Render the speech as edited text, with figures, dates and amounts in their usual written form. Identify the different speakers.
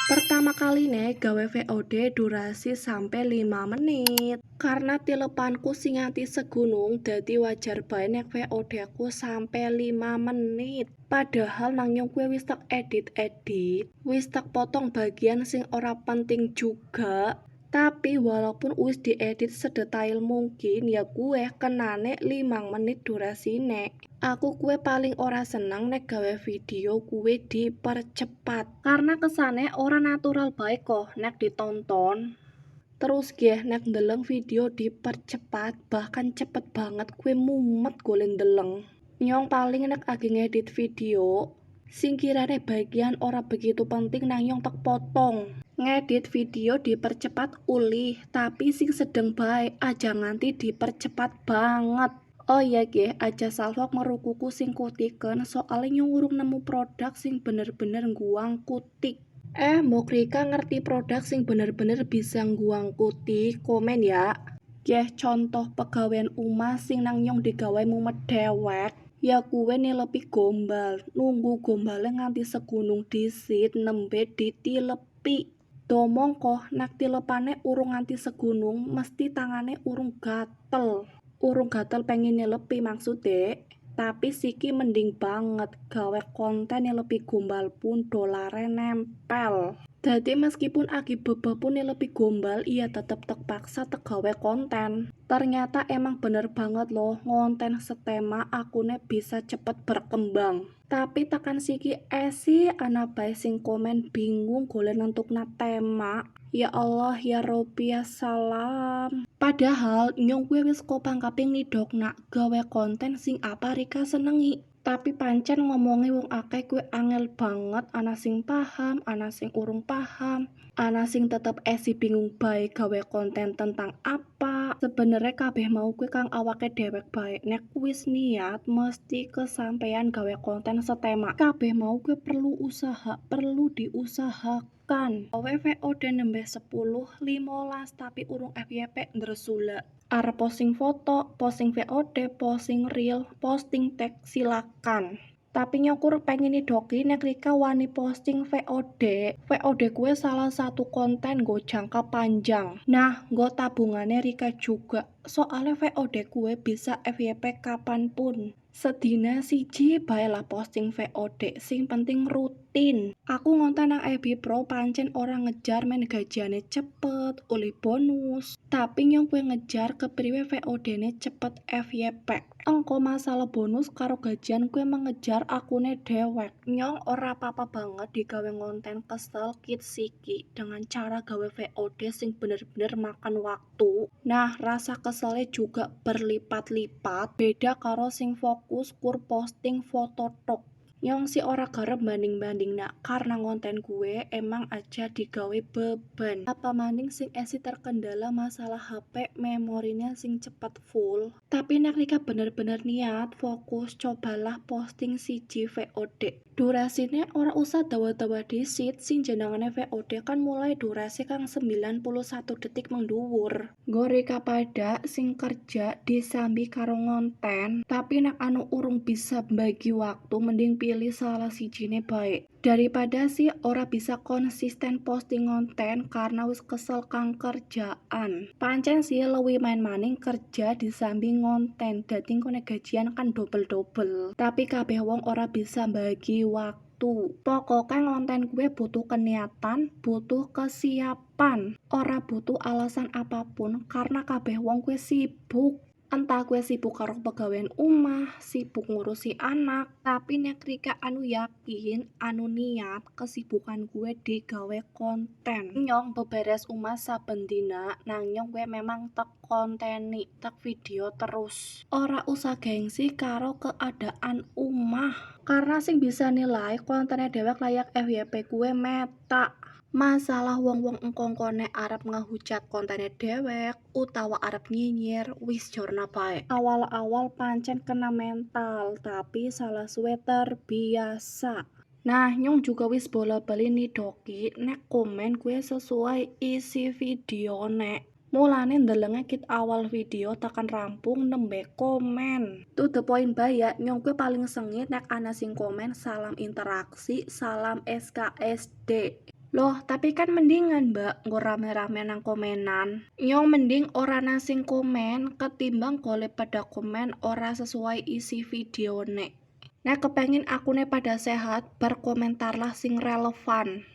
Speaker 1: Pertama kali nih gawe VOD durasi sampai 5 menit. Karena tilepanku sing nganti segunung, dadi wajar bae nek VOD aku sampai 5 menit. Padahal nang nyong kue wis tak edit-edit, wis tak potong bagian sing ora penting juga. Tapi walaupun wis diedit sedetail mungkin, ya kue kenane 5 menit durasine. Aku kue paling ora seneng nek gawe video kue dipercepat. Karena kesane ora natural bae kok nek ditonton. Terus nggih nek ndeleng video dipercepat, bahkan cepet banget kue mumet golek ndeleng. Nyong paling nek agi ngedit video, sing kirane bagian ora begitu penting nang nyong tak potong. Ngedit video dipercepat ulih, tapi sing sedeng bae aja nganti dipercepat banget. Oh iya nggih, aja salfok merukuku sing kutiken soalnya nyong urung nemu produk sing bener-bener ngguang kutik. Mbok Rika ngerti produk sing bener-bener bisa ngguang kutik, komen ya. Nggih, contoh pegawean umah sing nang nyong digawe mumet dewek. Ya kuwe nilepi gombal, nunggu gombale nganti segunung disit nembe ditilepi. Domong kok nek tilepane urung nganti segunung, mesti tangane urung gatel. Urung gatel pengen nilepi maksude. Tapi siki mending banget gawe konten nilepi gombal pun dolare nempel. Dadi meskipun agi bebeh pun nilepi gombal, iya tetep terpaksa gawe konten. Ternyata emang bener banget loh ngonten setema akune bisa cepet berkembang. Tapi tekan siki esi ana bae sing komen bingung golek nentukna tema. Ya Allah ya Robbi ya salam. Padahal nyong gue wis kopang kaping nidokna gawe konten sing apa Rika senengi. Tapi pancen ngomongi wong akeh kue angel banget, ana sing paham, ana sing urung paham, ana sing tetep esi bingung bae gawe konten tentang apa. Sebenarnya kabeh mau kue kang awake dewek bae. Nek wis niat mesti kesampean gawe konten setema. Kabeh mau kue perlu usaha, perlu diusahakan. Gawe VOD nembe 10, 15 tapi urung FYP ndresula. Arep posting foto, posting VOD, posting reel, posting tag silakan. Tapi nyokur pengen nidoki nek Rika wani posting VOD. VOD kue salah satu konten go jangka panjang. Nah, go tabungannya Rika juga. Soalnya VOD kue bisa FYP kapanpun. Sedina siji bae lah posting VOD, sing penting rutin. Aku ngonten nang IB Pro pancen ora ngejar men gajiane cepet, uli bonus. Tapi nyong kue ngejar kepriwe VOD-ne cepet FYP. Engko masalah bonus karo gajian kue mengejar akune dewek. Nyong ora apa-apa banget digawe ngonten kesel kit siki dengan cara gawe VOD sing bener-bener makan waktu. Nah, rasa keselnya juga berlipat-lipat. Beda karo sing fokus kur posting foto tok. Nyong si ora garep banding-banding nak karena konten gue emang aja digawe beban. Apa maning sing esi terkendala masalah HP memorinya sing cepet full. Tapi nek Rika bener-bener niat fokus cobalah posting siji VOD. Durasinya ora usah dawa-dawa disit, sing jenengane VOD kan mulai durasi kang 91 detik mengduwur. Nggo Rika pada sing kerja disambi karo ngonten, tapi nek anu urung bisa bagi waktu mending pilih salah sijine baik. Daripada sih ora bisa konsisten posting konten karena wis kesel kang kerjaan. Pancen sih luwih main maning kerja disambi ngonten, dadi kone gajian kan double-double. Tapi kabeh wong ora bisa bagi waktu. Pokoknya konten gue butuh keniatan, butuh kesiapan. Ora butuh alasan apapun karena kabeh wong gue sibuk. Entah gue sibuk karo pegawean umah, sibuk ngurusi anak, tapi nek Rika anu yakin, anu niat, kesibukan gue digawe konten. Nyong beberes umah saben dina, nang nyong gue memang tek konteni, tek video terus. Ora usah gengsi karo keadaan umah. Karena sing bisa nilai kontennya dewek layak FYP gue meta. Masalah wong-wong engkongkone arep ngehujat kontennya dewek utawa arep nyinyir wis jorna bae. Awal-awal pancen kena mental, tapi salah suwe terbiasa. Nah, nyong juga wis bola-bali nidoki nek komen gue sesuai isi video nek. Mulane ndelenge kit awal video tekan rampung nembe komen. To the point bae ya, nyong gue paling sengit nek ana sing komen salam interaksi, salam SKSD. Loh, tapi kan mendingan Mbak nggo rame-rame nang komenan. Yo mending ora nang sing komen ketimbang golek pada komen ora sesuai isi videone. Nek kepengin akune pada sehat, berkomentarlah sing relevan.